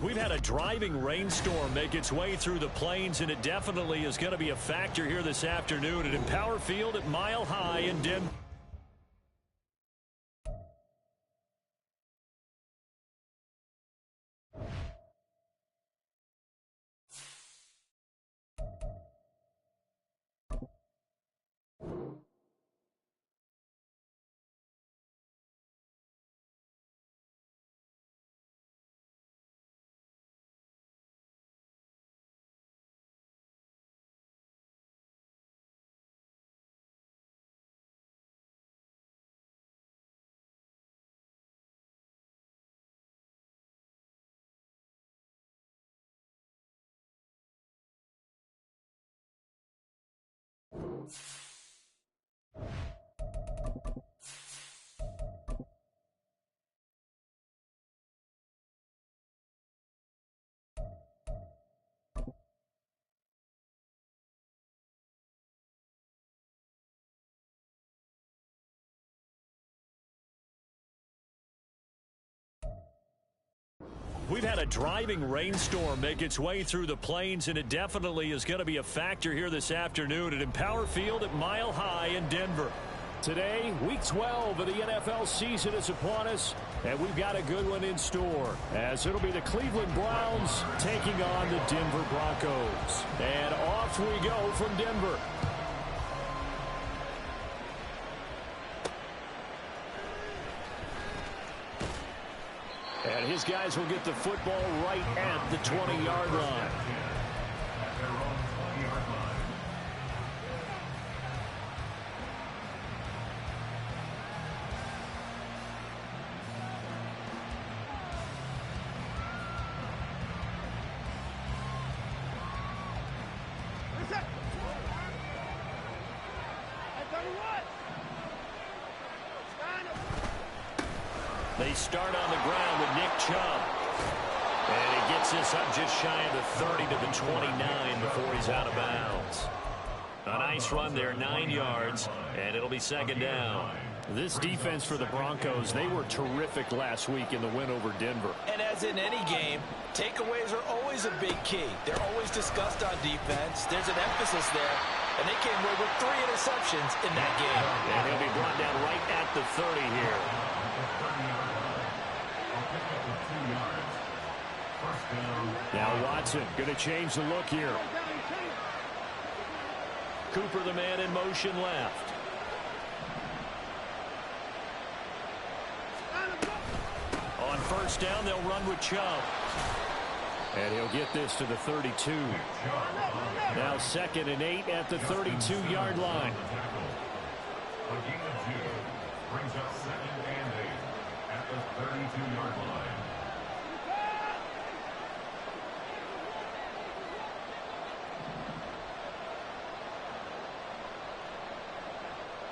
We've had a driving rainstorm make its way through the plains, and it definitely is going to be a factor here this afternoon at Empower Field at Mile High in Denver. We've had a driving rainstorm make its way through the plains, and it definitely is going to be a factor here this afternoon at Empower Field at Mile High in Denver. Today, Week 12 of the NFL season is upon us, and we've got a good one in store, as it'll be the Cleveland Browns taking on the Denver Broncos. And off we go from Denver. And his guys will get the football right at the 20-yard line. They start on the ground with Nick Chubb. And he gets this up just shy of the 30 to the 29 before he's out of bounds. A nice run there, 9 yards, and it'll be second down. This defense for the Broncos, they were terrific last week in the win over Denver. And as in any game, takeaways are always a big key. They're always discussed on defense. There's an emphasis there, and they came away with 3 interceptions in that game. And he'll be brought down right at the 30 here. Now Watson going to change the look here. Cooper, the man in motion left. On first down, they'll run with Chubb. And he'll get this to the 32. Now 2nd and 8 at the 32-yard line. Brings up 2nd and 8 at the 32-yard line.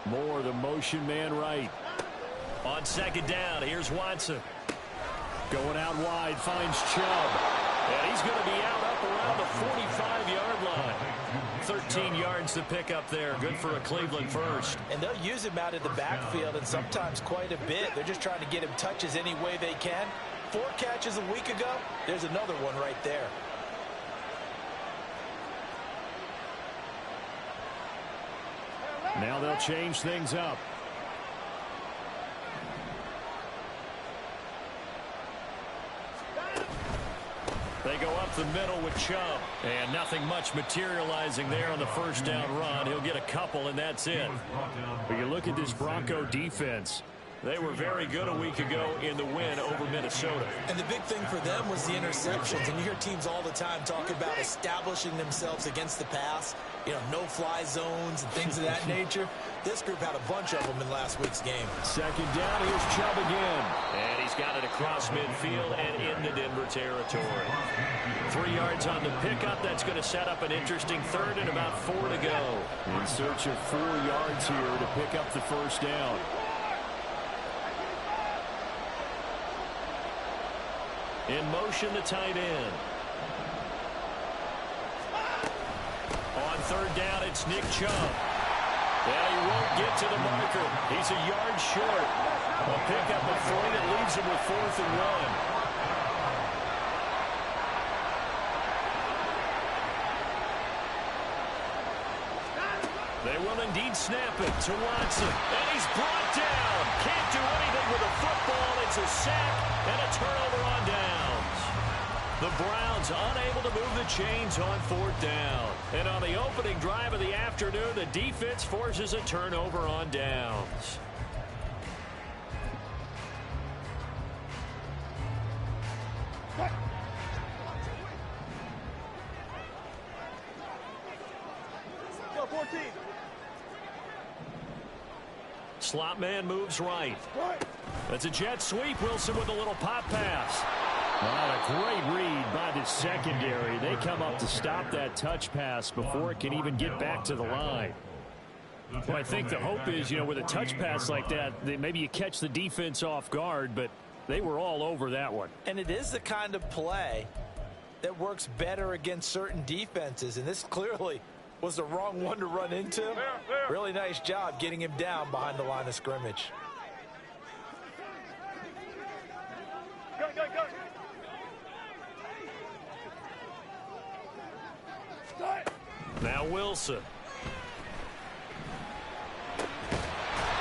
Moore, the motion man right. On 2nd down, here's Watson. Going out wide, finds Chubb. And he's going to be out up around the 45-yard line. 13 yards to pick up there. Good for a Cleveland first. And they'll use him out of the backfield, and sometimes quite a bit. They're just trying to get him touches any way they can. 4 catches a week ago. There's another one right there. Now they'll change things up. They go up the middle with Chubb. And nothing much materializing there on the first down run. He'll get a couple, and that's it. But you look at this Bronco defense. They were very good a week ago in the win over Minnesota. And the big thing for them was the interceptions. And you hear teams all the time talk about establishing themselves against the pass. You know, no-fly zones and things of that nature. This group had a bunch of them in last week's game. 2nd down, here's Chubb again. And he's got it across midfield and into Denver territory. 3 yards on the pickup. That's going to set up an interesting 3rd and about 4 to go. In search of 4 yards here to pick up the first down. In motion, the tight end. On third down, it's Nick Chubb. Yeah, he won't get to the marker. He's a yard short. A pickup of 3 that leaves him with 4th and 1. They will indeed snap it to Watson. And he's brought down. Can't do anything with a football. It's a sack and a turnover on downs. The Browns unable to move the chains on 4th down. And on the opening drive of the afternoon, the defense forces a turnover on downs. Slot man moves right. That's a jet sweep. Wilson with a little pop pass. Not a great read by the secondary. They come up to stop that touch pass before it can even get back to the line. Well, I think the hope is, with a touch pass like that, maybe you catch the defense off guard, but they were all over that one. And it is the kind of play that works better against certain defenses, and this clearly was the wrong one to run into. Really nice job getting him down behind the line of scrimmage. Now Wilson.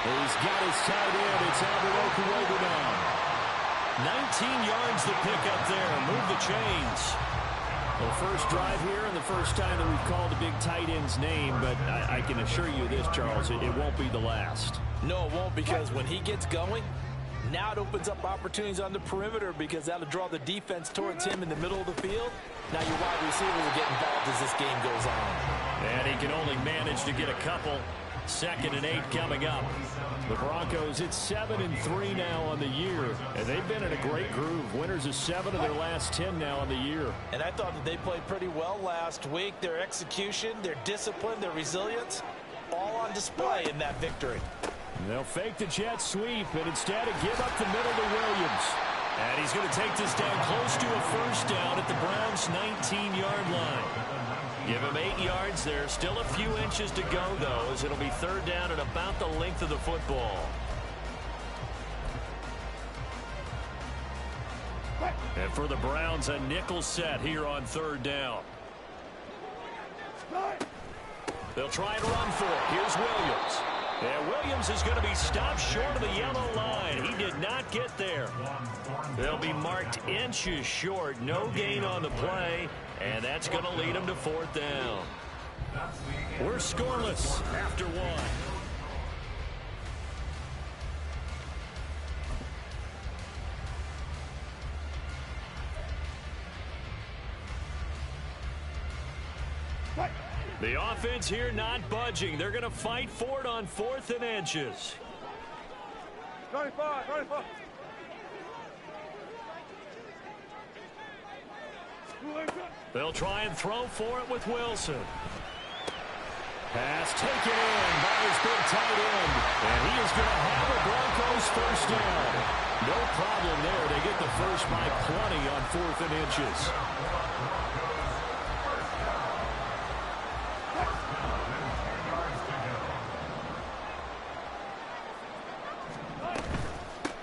He's got his tight end. It's Albert Okurogu now. 19 yards to pick up there. Move the chains. Well, first drive here and the first time that we've called a big tight end's name, but I can assure you this, Charles, it won't be the last. No, it won't, because when he gets going, now it opens up opportunities on the perimeter because that'll draw the defense towards him in the middle of the field. Now your wide receivers will get involved as this game goes on. And he can only manage to get a couple. 2nd and 8 coming up. The Broncos, it's 7-3 now on the year, and they've been in a great groove. Winners of 7 of their last 10 now on the year. And I thought that they played pretty well last week. Their execution, their discipline, their resilience, all on display in that victory. They'll fake the jet sweep, and instead of give up the middle to Williams. And he's going to take this down close to a first down at the Browns' 19-yard line. Give him 8 yards there. Still a few inches to go, though, as it'll be 3rd down at about the length of the football. And for the Browns, a nickel set here on 3rd down. They'll try and run for it. Here's Williams. And Williams is going to be stopped short of the yellow line. He did not get there. They'll be marked inches short. No gain on the play. And that's going to lead them to 4th down. We're scoreless after 1. The offense here not budging. They're going to fight for it on 4th and inches. 95. They'll try and throw for it with Wilson. Pass taken in by his big tight end. And he is going to have the Broncos 1st down. No problem there. They get the first by plenty on 4th and inches.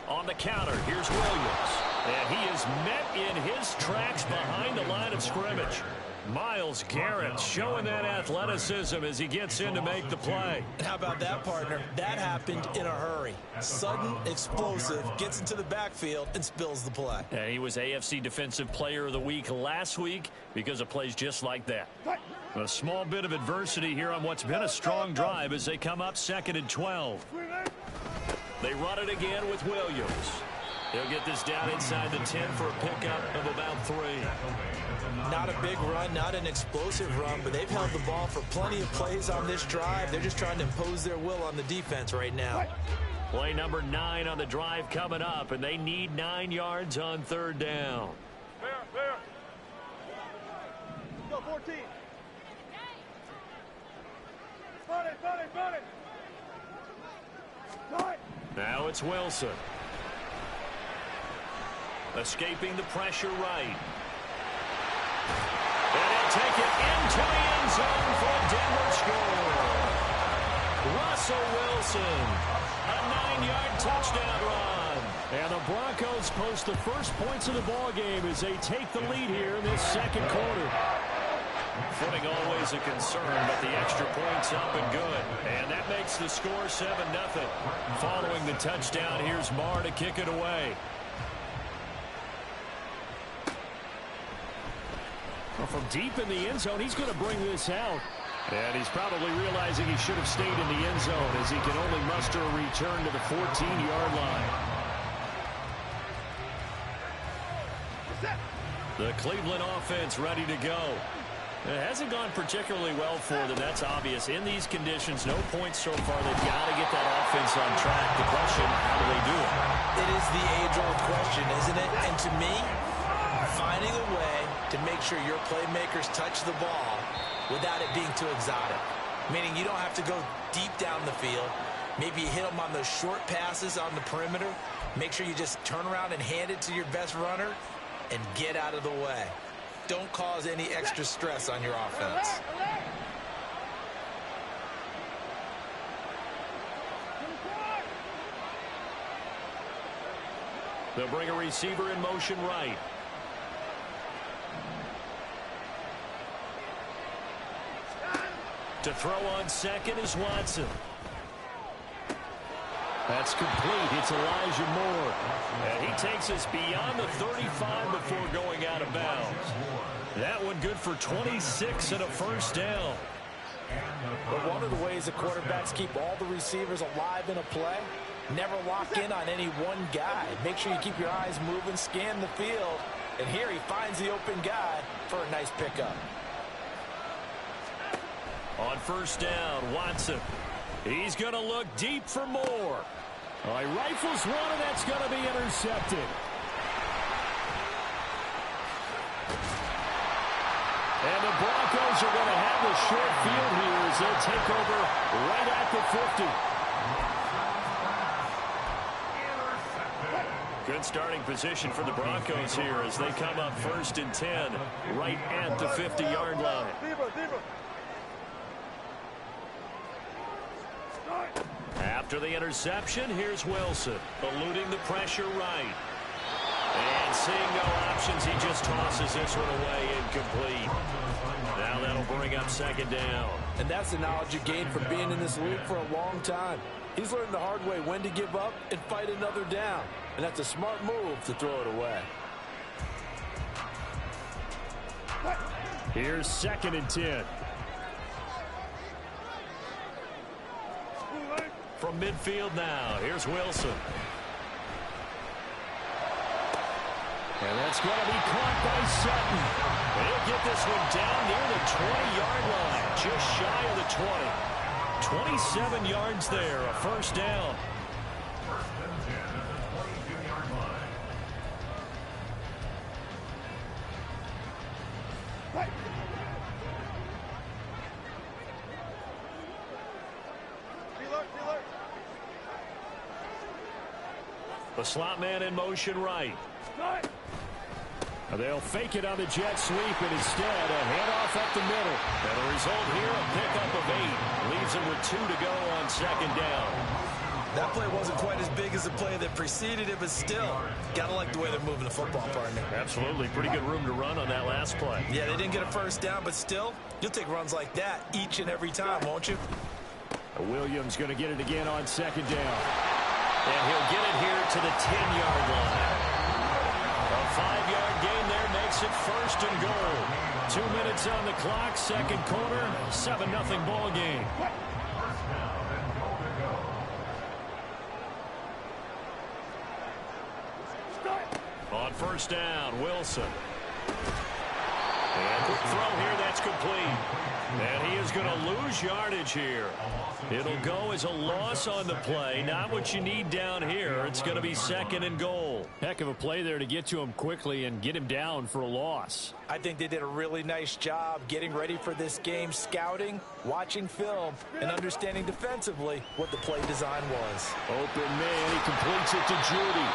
On the counter, here's Williams. And he is met in his tracks behind the line of scrimmage. Myles Garrett showing that athleticism as he gets in to make the play. How about that, partner? That happened in a hurry. Sudden, explosive, gets into the backfield and spills the play. And he was AFC Defensive Player of the Week last week because of plays just like that. A small bit of adversity here on what's been a strong drive as they come up 2nd and 12. They run it again with Williams. He'll get this down inside the 10 for a pickup of about 3. Not a big run, not an explosive run, but they've held the ball for plenty of plays on this drive. They're just trying to impose their will on the defense right now. Play number 9 on the drive coming up, and they need 9 yards on 3rd down. Fair. Go 14. Run it. Now it's Wilson. Escaping the pressure right. And he'll take it into the end zone for a Denver score. Russell Wilson, a 9-yard touchdown run. And the Broncos post the first points of the ball game as they take the lead here in this second quarter. Footing always a concern, but the extra point's up and good. And that makes the score 7-0. Following the touchdown, here's Marr to kick it away. Well, from deep in the end zone, he's going to bring this out. And he's probably realizing he should have stayed in the end zone as he can only muster a return to the 14-yard line. The Cleveland offense ready to go. It hasn't gone particularly well for them, that's obvious. In these conditions, no points so far. They've got to get that offense on track. The question, how do they do it? It is the age-old question, isn't it? And to me, finding a way to make sure your playmakers touch the ball without it being too exotic. Meaning you don't have to go deep down the field. Maybe you hit them on those short passes on the perimeter. Make sure you just turn around and hand it to your best runner and get out of the way. Don't cause any extra stress on your offense. They'll bring a receiver in motion right. To throw on second is Watson. That's complete. It's Elijah Moore. And he takes us beyond the 35 before going out of bounds. That one good for 26 and a first down. But one of the ways the quarterbacks keep all the receivers alive in a play, never lock in on any one guy. Make sure you keep your eyes moving, scan the field. And here he finds the open guy for a nice pickup. On first down, Watson. He's going to look deep for Moore. He rifles one, and that's going to be intercepted. And the Broncos are going to have the short field here as they'll take over right at the 50. Good starting position for the Broncos here as they come up 1st and 10 right at the 50-yard line. After the interception, here's Wilson, eluding the pressure right. And seeing no options, he just tosses this one away incomplete. Now that'll bring up 2nd down. And that's the knowledge you gain from being in this league for a long time. He's learned the hard way when to give up and fight another down. And that's a smart move to throw it away. Here's 2nd and 10. From midfield now, here's Wilson. And that's going to be caught by Sutton. He'll get this one down near the 20-yard line, just shy of the 20. 27 yards there, a first down. The slot man in motion right. They'll fake it on the jet sweep, and instead a handoff up the middle. And the result here, a pickup of 8. Leaves them with 2 to go on 2nd down. That play wasn't quite as big as the play that preceded it, but still, gotta like the way they're moving the football, partner. Absolutely. Pretty good room to run on that last play. Yeah, they didn't get a first down, but still, you'll take runs like that each and every time, won't you? Williams going to get it again on 2nd down. And he'll get it here to the 10-yard line. A 5-yard gain there makes it 1st and goal. 2 minutes on the clock, 2nd quarter, 7-0 ball game. On first down, Wilson. And quick throw here, that's complete. And he is going to lose yardage here. It'll go as a loss on the play. Not what you need down here. It's going to be 2nd and goal. Heck of a play there to get to him quickly and get him down for a loss. I think they did a really nice job getting ready for this game, scouting, watching film, and understanding defensively what the play design was. Open man, he completes it to Judy.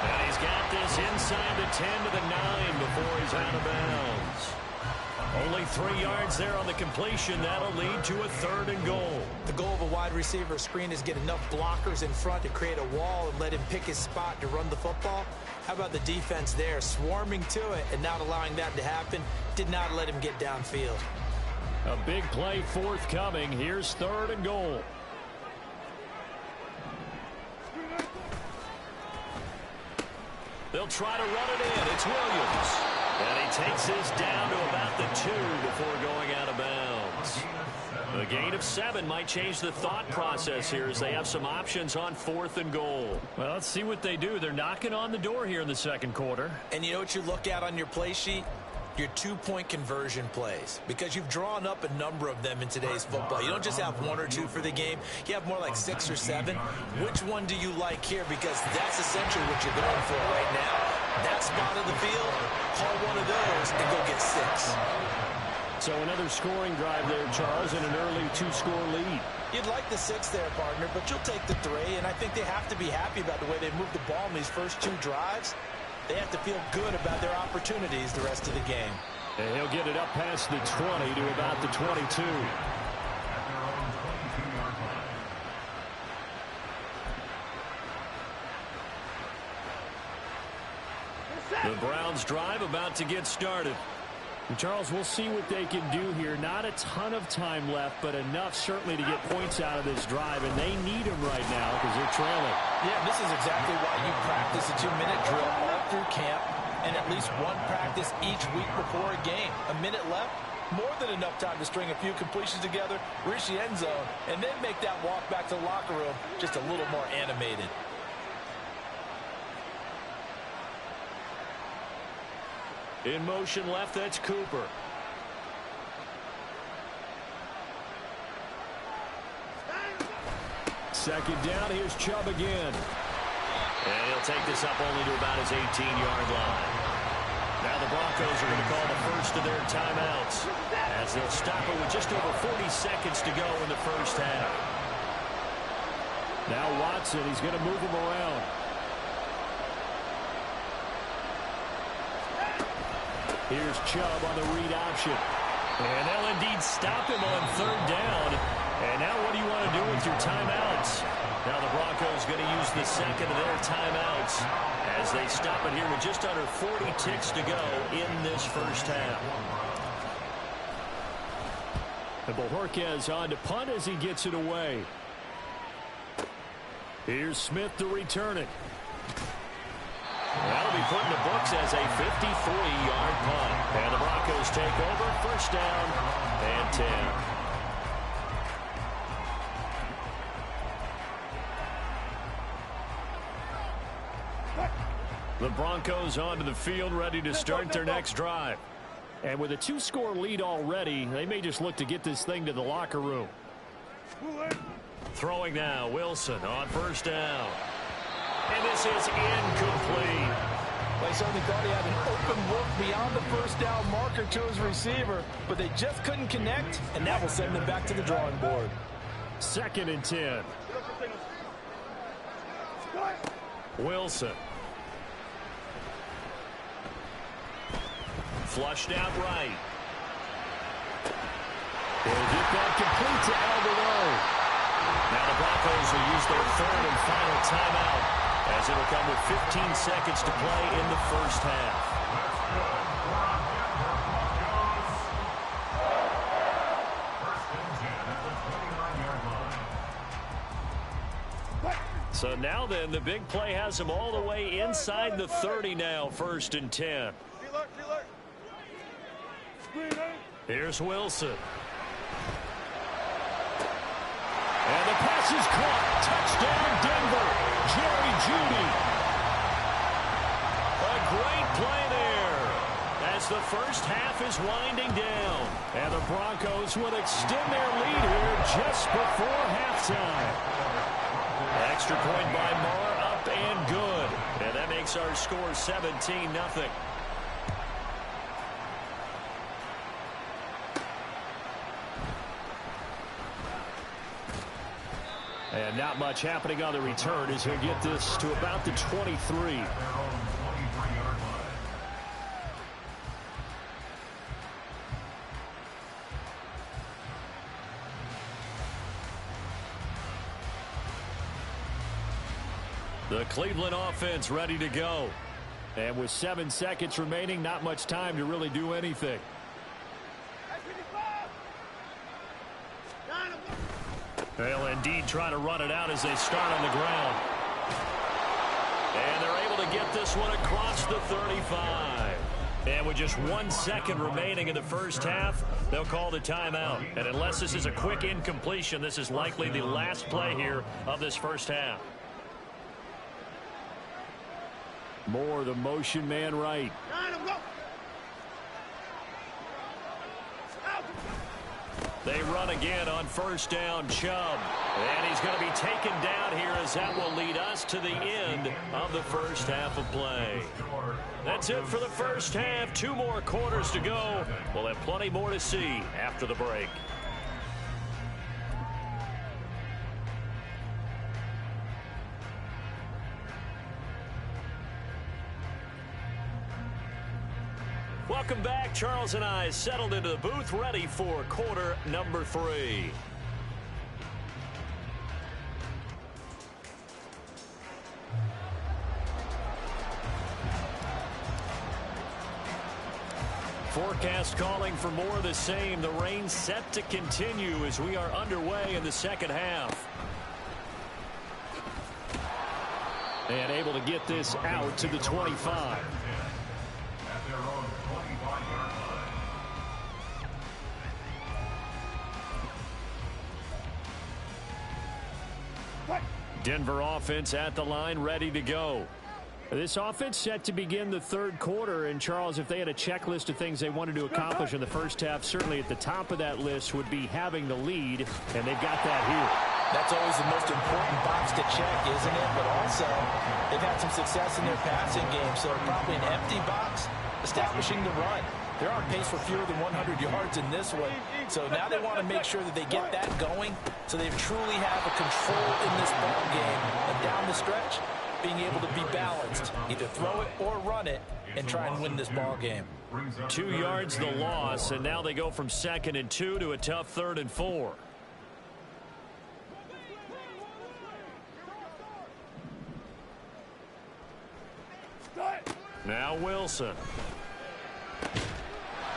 And he's got this inside the 10 to the 9 before he's out of bounds. Only 3 yards there on the completion. That'll lead to a 3rd and goal. The goal of a wide receiver screen is get enough blockers in front to create a wall and let him pick his spot to run the football. How about the defense there, swarming to it and not allowing that to happen? Did not let him get downfield. A big play forthcoming. Here's 3rd and goal. They'll try to run it in. It's Williams. And he takes this down to about the 2 before going out of bounds. A gain of 7 might change the thought process here as they have some options on 4th and goal. Well, let's see what they do. They're knocking on the door here in the 2nd quarter. And you know what you look at on your play sheet? Your 2-point conversion plays, because you've drawn up a number of them in today's football. You don't just have 1 or 2 for the game. You have more like 6 or 7. Which one do you like here? Because that's essentially what you're going for right now. That spot of the field, call one of those and go get 6. So another scoring drive there, Charles, and an early 2-score lead. You'd like the 6 there, partner, but you'll take the 3, and I think they have to be happy about the way they moved the ball in these first 2 drives. They have to feel good about their opportunities the rest of the game. And he'll get it up past the 20 to about the 22. The Browns drive about to get started. And Charles, we'll see what they can do here. Not a ton of time left, but enough certainly to get points out of this drive, and they need them right now because they're trailing. Yeah, this is exactly why you practice a 2-minute drill all through camp and at least 1 practice each week before a game. A minute left, more than enough time to string a few completions together, reach the end zone, and then make that walk back to the locker room just a little more animated. In motion left, that's Cooper. Second down, here's Chubb again. And he'll take this up only to about his 18-yard line. Now the Broncos are going to call the first of their timeouts as they'll stop it with just over 40 seconds to go in the first half. Now Watson, he's going to move him around. Here's Chubb on the read option. And they'll indeed stop him on 3rd down. And now what do you want to do with your timeouts? Now the Broncos going to use the 2nd of their timeouts as they stop it here with just under 40 ticks to go in this first half. And Bojorquez on to punt as he gets it away. Here's Smith to return it. That'll be put in the books as a 53-yard punt. And the Broncos take over, first down and 10. The Broncos onto the field, ready to start their next drive. And with a 2-score lead already, they may just look to get this thing to the locker room. Throwing now, Wilson on first down. And this is incomplete. Well, he certainly thought he had an open look beyond the first down marker to his receiver, but they just couldn't connect, and that will send them back to the drawing board. 2nd and 10. Wilson. Flushed out right. They'll get that complete to Alvarado. Now the Broncos will use their 3rd and final timeout as it'll come with 15 seconds to play in the first half. So now then, the big play has them all the way inside the 30 now, 1st and 10. Here's Wilson. And the pass is caught. Touchdown, Denver. Jerry Jeudy. A great play there as the first half is winding down. And the Broncos will extend their lead here just before halftime. Extra point by Marr, up and good. And that makes our score 17-0. And And not much happening on the return as he'll get this to about the 23. The Cleveland offense ready to go. And with 7 seconds remaining, not much time to really do anything. They'll indeed try to run it out as they start on the ground. And they're able to get this one across the 35. And with just 1 second remaining in the first half, they'll call the timeout. And unless this is a quick incompletion, this is likely the last play here of this first half. Moore, the motion man right. They run again on first down, Chubb. And he's going to be taken down here as that will lead us to the end of the first half of play. That's it for the first half. 2 more quarters to go. We'll have plenty more to see after the break. Welcome back. Charles and I settled into the booth, ready for quarter number 3. Forecast calling for more of the same. The rain set to continue as we are underway in the second half. And able to get this out to the 25. Denver offense at the line, ready to go. This offense set to begin the third quarter, and Charles, if they had a checklist of things they wanted to accomplish in the first half, certainly at the top of that list would be having the lead, and they've got that here. That's always the most important box to check, isn't it? But also, they've had some success in their passing game, so probably an empty box, establishing the run. They're on pace for fewer than 100 yards in this one. So now they want to make sure that they get that going so they truly have a control in this ball game. And down the stretch, being able to be balanced. Either throw it or run it and try and win this ball game. 2 yards the loss, and now they go from 2nd and 2 to a tough 3rd and 4. Now Wilson.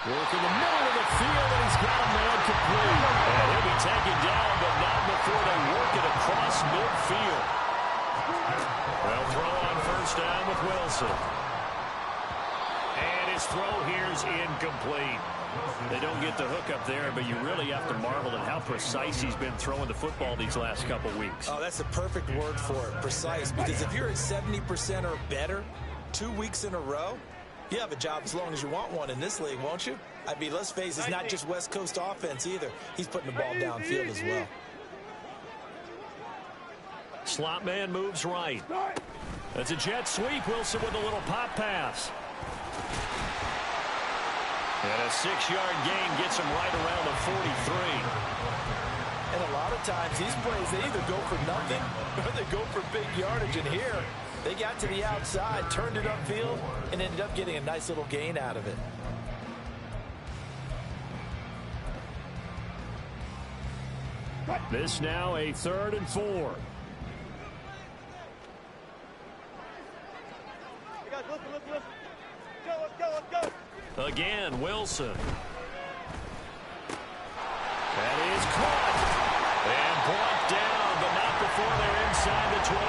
Working the middle of the field, and he's got a man complete. And he'll be taken down, but not before they work it across midfield. Well, throw on first down with Wilson. And his throw here is incomplete. They don't get the hook up there, but you really have to marvel at how precise he's been throwing the football these last couple weeks. Oh, that's the perfect word for it, precise. Because if you're at 70% or better 2 weeks in a row, you have a job as long as you want one in this league, won't you? I mean, let's face it, it's not just West Coast offense either. He's putting the ball downfield as well. Slot man moves right. That's a jet sweep. Wilson with a little pop pass. And a 6-yard gain gets him right around the 43. And a lot of times these plays, they either go for nothing or they go for big yardage. And here, they got to the outside, turned it upfield, and ended up getting a nice little gain out of it. This now a 3rd and 4. Again, Wilson. That is caught. And brought down, but not before they're inside the 25.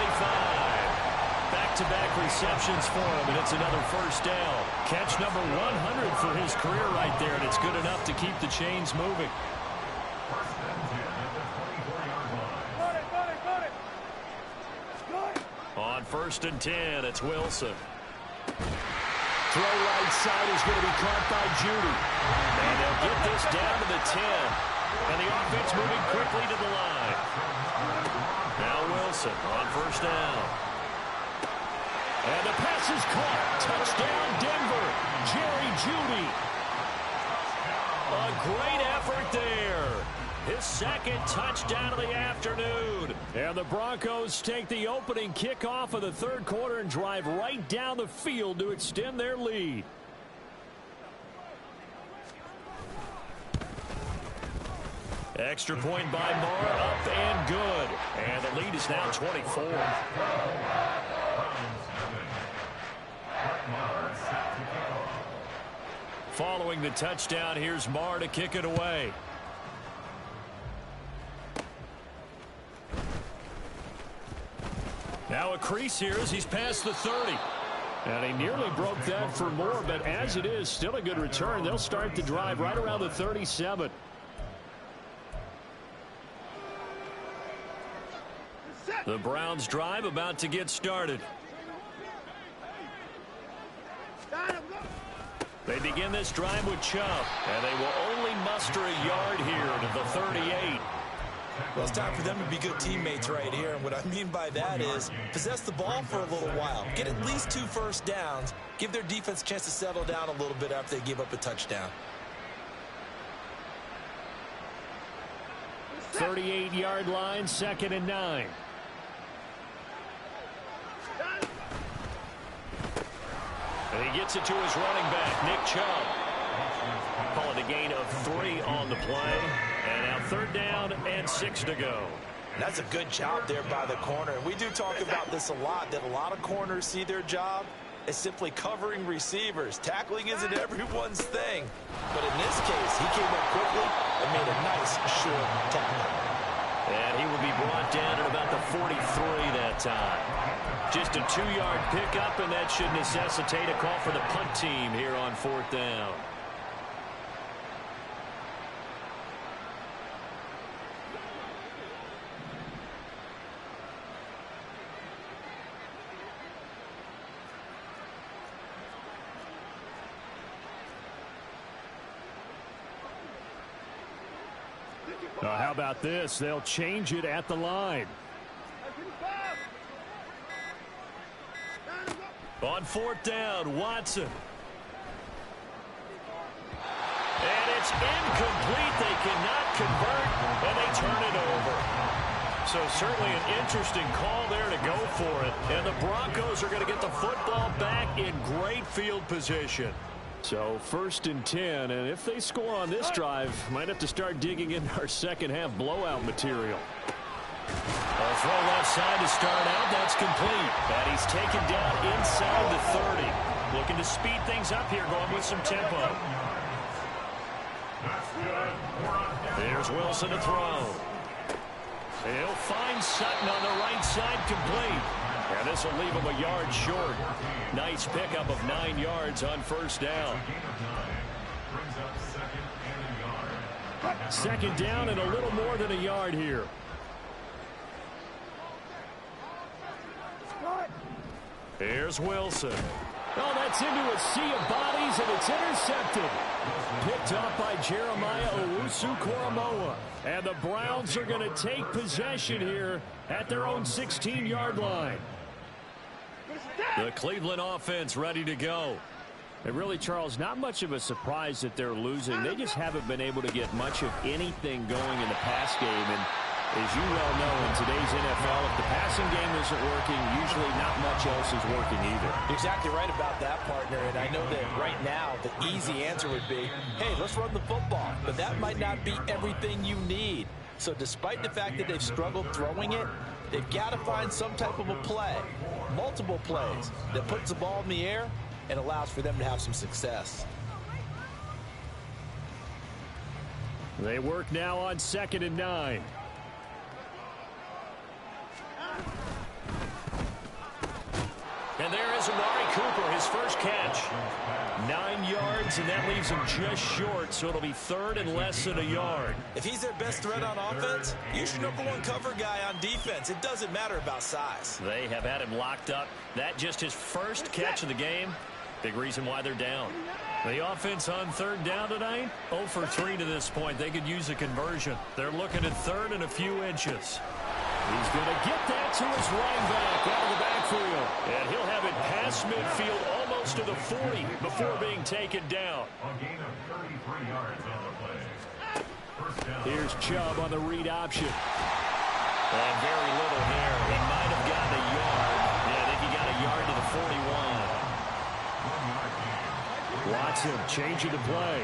Back-to-back receptions for him, and it's another first down. Catch number 100 for his career right there, and it's good enough to keep the chains moving. On 1st and 10, it's Wilson. Throw right side is going to be caught by Judy. And they'll get this down to the 10. And the offense moving quickly to the line. Now Wilson on first down. And the pass is caught. Touchdown, Denver. Jerry Judy. A great effort there. his second touchdown of the afternoon. And the Broncos take the opening kickoff of the third quarter and drive right down the field to extend their lead. Extra point by Moore, up and good. And the lead is now 24. Following the touchdown, here's Moore to kick it away. Now a crease here as he's past the 30. And he nearly broke that for Moore, but as it is, still a good return. They'll start the drive right around the 37. The Browns drive about to get started. They begin this drive with Chubb, and they will only muster a yard here to the 38. Well, it's time for them to be good teammates right here, and what I mean by that is possess the ball for a little while, get at least 2 first downs, give their defense a chance to settle down a little bit after they give up a touchdown. 38-yard line, 2nd and 9. And he gets it to his running back, Nick Chubb. Call it a gain of 3 on the play. And now 3rd down and 6 to go. That's a good job there by the corner. And we do talk about this a lot, that a lot of corners see their job as simply covering receivers. Tackling isn't everyone's thing. But in this case, he came up quickly and made a nice short tackle. And he will be brought down at about the 43 that time. Just a 2-yard pickup, and that should necessitate a call for the punt team here on 4th down. How about this? They'll change it at the line. On 4th down, Watson. And it's incomplete. They cannot convert, and they turn it over. So certainly an interesting call there to go for it. And the Broncos are going to get the football back in great field position. So 1st and 10, and if they score on this drive, might have to start digging in our second half blowout material. A throw left side to start out. That's complete. And he's taken down inside the 30. Looking to speed things up here, going with some tempo. There's Wilson to throw. He'll find Sutton on the right side, complete. And this will leave him a yard short. Nice pickup of 9 yards on 1st down. 2nd down and a little more than a yard here. Here's Wilson. Oh, that's into a sea of bodies, and it's intercepted. Picked up by Jeremiah Owusu-Koramoah. And the Browns are going to take possession here at their own 16-yard line. The Cleveland offense ready to go. And really, Charles, not much of a surprise that they're losing. They just haven't been able to get much of anything going in the pass game. And as you well know, in today's NFL, if the passing game isn't working, usually not much else is working either. You're exactly right about that, partner. And I know that right now the easy answer would be, hey, let's run the football. But that might not be everything you need. So despite the fact that they've struggled throwing it, they've got to find some type of a play, multiple plays, that puts the ball in the air and allows for them to have some success. They work now on 2nd and 9. And there is Amari Cooper, his first catch. 9 yards, and that leaves him just short, so it'll be 3rd and less than a yard. If he's their best threat on offense, use your #1 cover guy on defense. It doesn't matter about size. They have had him locked up. That just his first catch of the game. Big reason why they're down. The offense on 3rd down tonight, 0 for 3 to this point. They could use a conversion. They're looking at 3rd and a few inches. He's going to get that to his running back out of the backfield. And he'll have it past midfield almost to the 40 before being taken down. A gain of 33 yards on the play. Here's Chubb on the read option. And very little here. He might have gotten a yard. Yeah, I think he got a yard to the 41. Watson changing the play.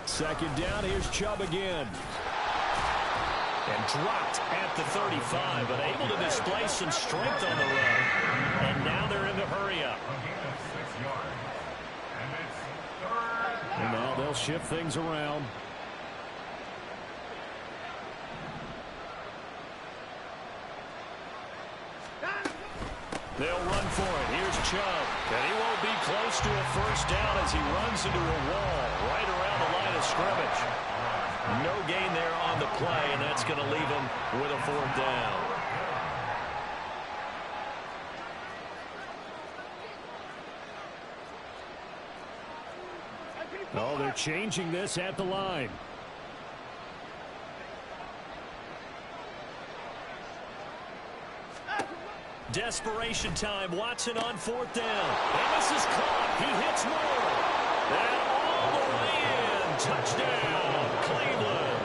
Second down, here's Chubb again. And dropped at the 35, but able to display some strength on the run. And now they're in the hurry-up. And now they'll shift things around. They'll run for it. Here's Chubb. And he won't be close to a first down as he runs into a wall right around the line of scrimmage. No gain there on the play, and that's going to leave him with a fourth down. Oh, they're changing this at the line. Desperation time. Watson on fourth down. And this is caught. He hits Moore. And all the way in. Touchdown, Cleveland.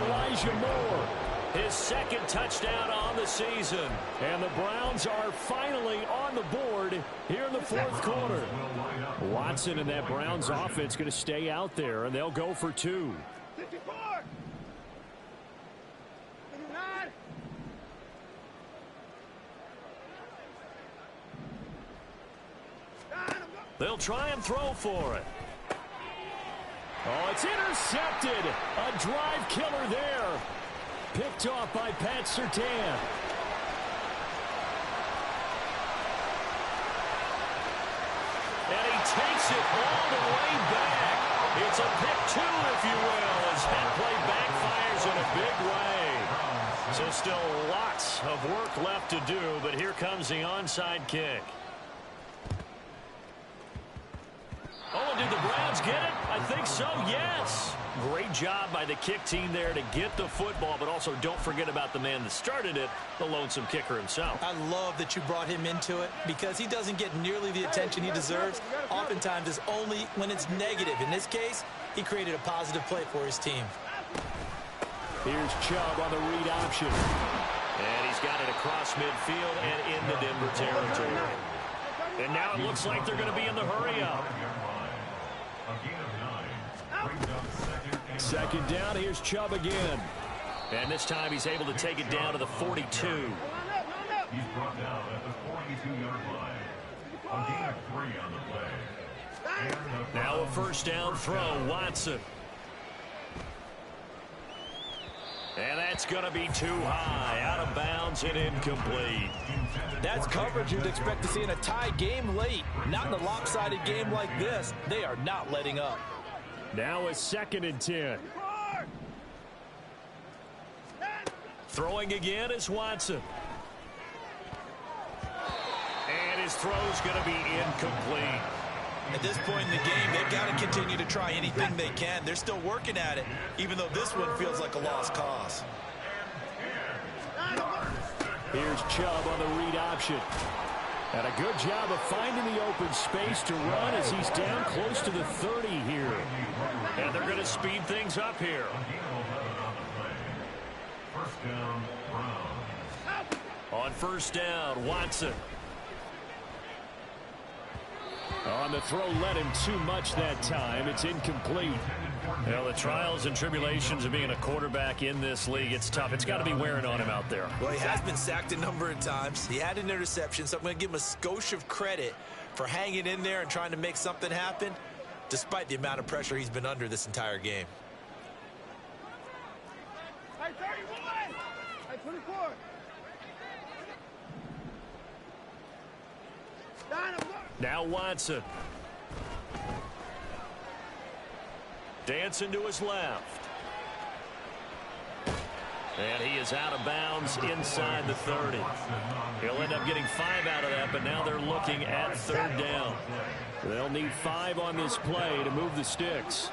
Elijah Moore. His second touchdown on the season. And the Browns are finally on the board here in the fourth quarter. Watson and that Browns offense going to stay out there, and they'll go for two. 54. They'll try and throw for it. Oh, it's intercepted. A drive killer there. Picked off by Pat Surtain. And he takes it all the way back. It's a pick two, if you will, as that play backfires in a big way. So still lots of work left to do, but here comes the onside kick. Oh, and did the Browns get it? I think so, yes. Great job by the kick team there to get the football, but also don't forget about the man that started it, the lonesome kicker himself. I love that you brought him into it because he doesn't get nearly the attention he deserves. Oftentimes it's only when it's negative. In this case, he created a positive play for his team. Here's Chubb on the read option. And he's got it across midfield and into Denver territory. And now it looks like they're going to be in the hurry-up. Second down, here's Chubb again. And this time he's able to take it down to the 42. He's brought down at the 42-yard line. A gain of 3 on the play. Now a first down throw, Watson. And that's going to be too high, out of bounds and incomplete. That's coverage you'd expect to see in a tie game late. Not in a lopsided game like this. They are not letting up. Now a 2nd and 10. Throwing again is Watson. And his throw's going to be incomplete. At this point in the game, they've got to continue to try anything they can. They're still working at it, even though this one feels like a lost cause. Here's Chubb on the read option. And a good job of finding the open space to run as he's down close to the 30 here. And they're going to speed things up here. On first down, Watson. On the throw, led him too much that time. It's incomplete. Well, the trials and tribulations of being a quarterback in this league, it's tough. It's got to be wearing on him out there. Well, he has been sacked a number of times. He had an interception, so I'm going to give him a skosh of credit for hanging in there and trying to make something happen, despite the amount of pressure he's been under this entire game. 24. Now Watson. Dancing to his left. And he is out of bounds inside the 30. He'll end up getting 5 out of that, but now they're looking at 3rd down. They'll need 5 on this play to move the sticks.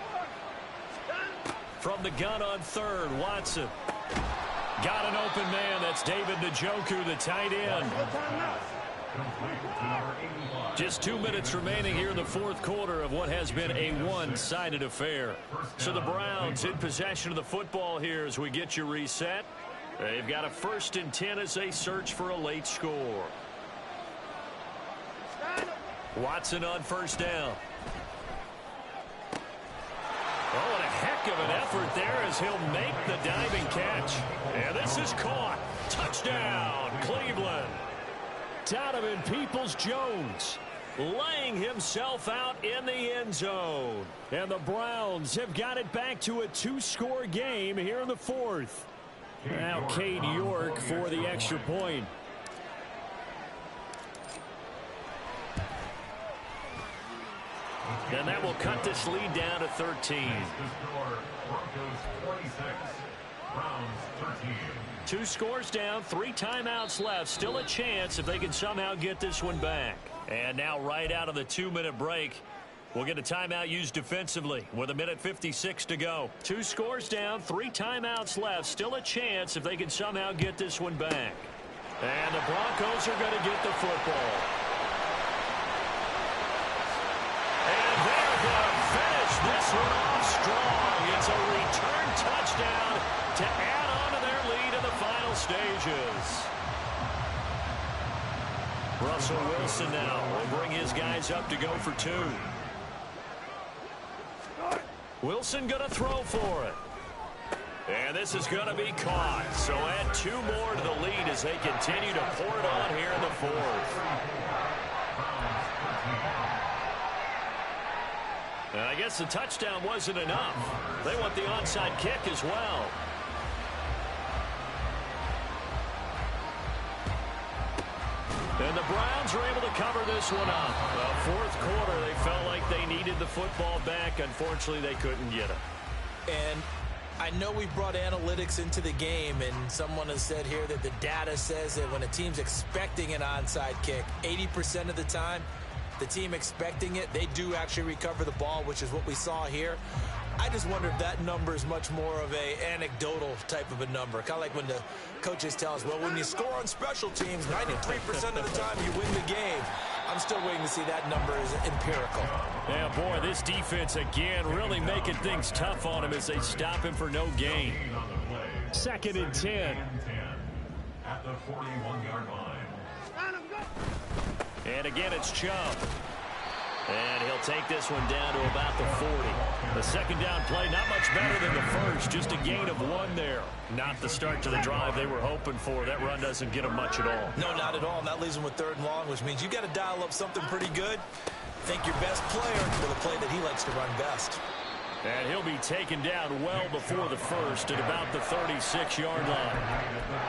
From the gun on 3rd, Watson. Got an open man. That's David Njoku, the tight end. Complete to number 85. Just 2 minutes remaining here in the fourth quarter of what has been a one-sided affair. So the Browns in possession of the football here as we get you reset. They've got a 1st and 10 as they search for a late score. Watson on 1st down. Oh, and a heck of an effort there as he'll make the diving catch. And this is caught. Touchdown, Cleveland. Donovan Peoples-Jones laying himself out in the end zone. And the Browns have got it back to a 2-score game here in the fourth. Now Cade York for the extra point. And that will cut this lead down to 13. Broncos 26, Browns 13. 2 scores down, 3 timeouts left. Still a chance if they can somehow get this one back. And now right out of the 2-minute break, we'll get a timeout used defensively with 1:56 to go. 2 scores down, 3 timeouts left. Still a chance if they can somehow get this one back. And the Broncos are going to get the football. And they're going to finish this one off strong. It's a return touchdown to add on to their lead in the final stages. Russell Wilson now will bring his guys up to go for 2. Wilson going to throw for it. And this is going to be caught. So add 2 more to the lead as they continue to pour it on here in the fourth. And I guess the touchdown wasn't enough. They want the onside kick as well. And the Browns are able to cover this one up. Fourth quarter, they felt like they needed the football back. Unfortunately, they couldn't get it. And I know we brought analytics into the game, and someone has said here that the data says that when a team's expecting an onside kick, 80% of the time, the team expecting it, they do actually recover the ball, which is what we saw here. I just wonder if that number is much more of a anecdotal type of a number. Kind of like when the coaches tell us, well, when you score on special teams, 93% of the time you win the game. I'm still waiting to see that number is empirical. Yeah, boy, this defense again really making things tough on him as they stop him for no gain. 2nd and 10. At the 41-yard line. And again, it's Chubb. And he'll take this one down to about the 40. The 2nd down play, not much better than the first. Just a gain of 1 there. Not the start to the drive they were hoping for. That run doesn't get them much at all. No, not at all. And that leaves them with 3rd and long, which means you've got to dial up something pretty good. Think your best player for the play that he likes to run best. And he'll be taken down well before the first at about the 36-yard line.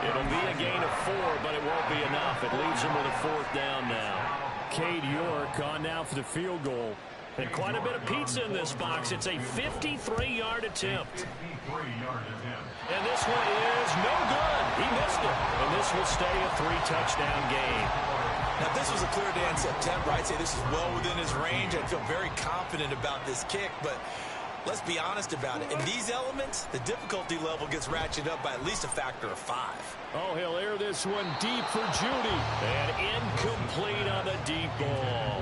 It'll be a gain of 4, but it won't be enough. It leaves him with a 4th down now. Cade York on now for the field goal. And quite a bit of pizza in this box. It's a 53-yard attempt. And this one is no good. He missed it. And this will stay a 3-touchdown game. Now, if this was a clear day in September, I'd say this is well within his range. I'd feel very confident about this kick, but let's be honest about it. In these elements, the difficulty level gets ratcheted up by at least a factor of 5. Oh, he'll air this one deep for Judy. And incomplete on the deep ball.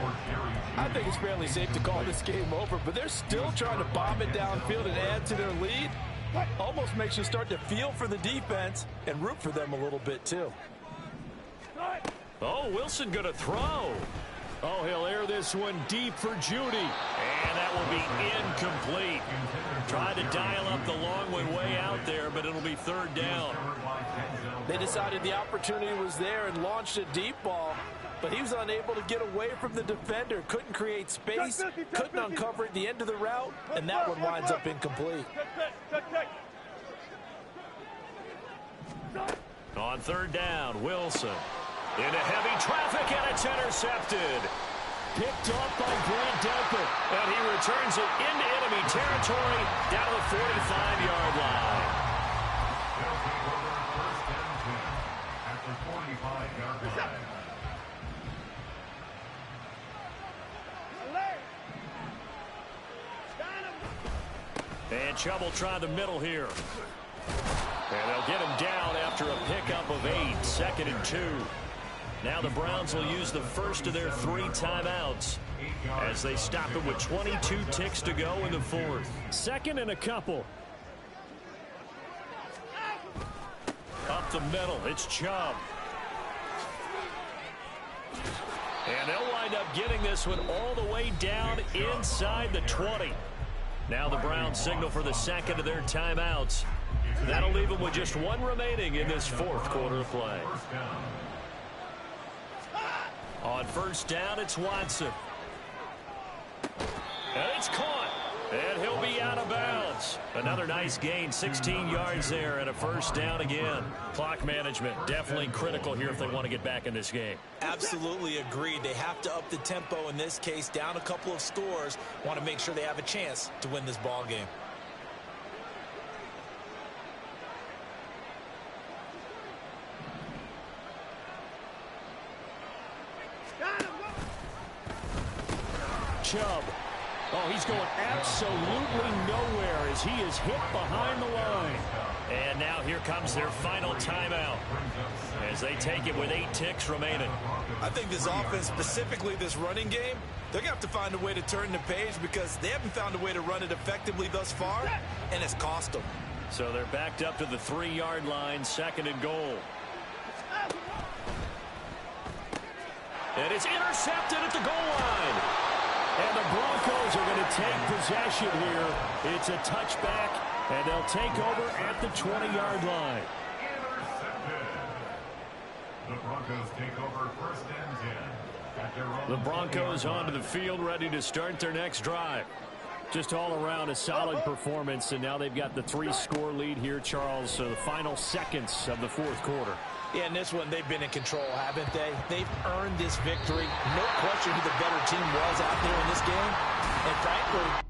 I think it's fairly safe to call this game over, but they're still trying to bomb it downfield and add to their lead. Almost makes you start to feel for the defense and root for them a little bit, too. Oh, Wilson going to throw. Oh, he'll air this one deep for Judy. And that will be incomplete. Tried to dial up the long one way out there, but it'll be 3rd down. They decided the opportunity was there and launched a deep ball, but he was unable to get away from the defender. Couldn't create space, couldn't uncover at the end of the route, and that one winds up incomplete. On 3rd down, Wilson. Into heavy traffic, and it's intercepted. Picked off by Grant Delpit, and he returns it into enemy territory down to the 45-yard line. At the 45-yard line. And Chubb will try the middle here. And they'll get him down after a pickup of 8, 2nd and 2. Now the Browns will use the first of their 3 timeouts as they stop it with 22 ticks to go in the fourth. Second and a couple. Up the middle, it's Chubb. And they'll wind up getting this one all the way down inside the 20. Now the Browns signal for the second of their timeouts. That'll leave them with just 1 remaining in this fourth quarter of play. On first down, it's Watson. And it's caught. And he'll be out of bounds. Another nice gain, 16 yards there, and a first down again. Clock management definitely critical here if they want to get back in this game. Absolutely agreed. They have to up the tempo in this case, down a couple of scores. Want to make sure they have a chance to win this ball game. Chubb. Oh, he's going absolutely nowhere as he is hit behind the line. And now here comes their final timeout as they take it with 8 ticks remaining. I think this offense, specifically this running game, they're going to have to find a way to turn the page because they haven't found a way to run it effectively thus far, and it's cost them. So they're backed up to the 3-yard line, second and goal. And it's intercepted at the goal line. And the Broncos are going to take possession here. It's a touchback, and they'll take over at the 20-yard line. Intercepted. The Broncos take over first and 10. At their own The Broncos onto the field, ready to start their next drive. Just all around a solid performance, and now they've got the 3-score lead here, Charles. So the final seconds of the fourth quarter. Yeah, in this one, they've been in control, haven't they? They've earned this victory. No question who the better team was out there in this game. And frankly,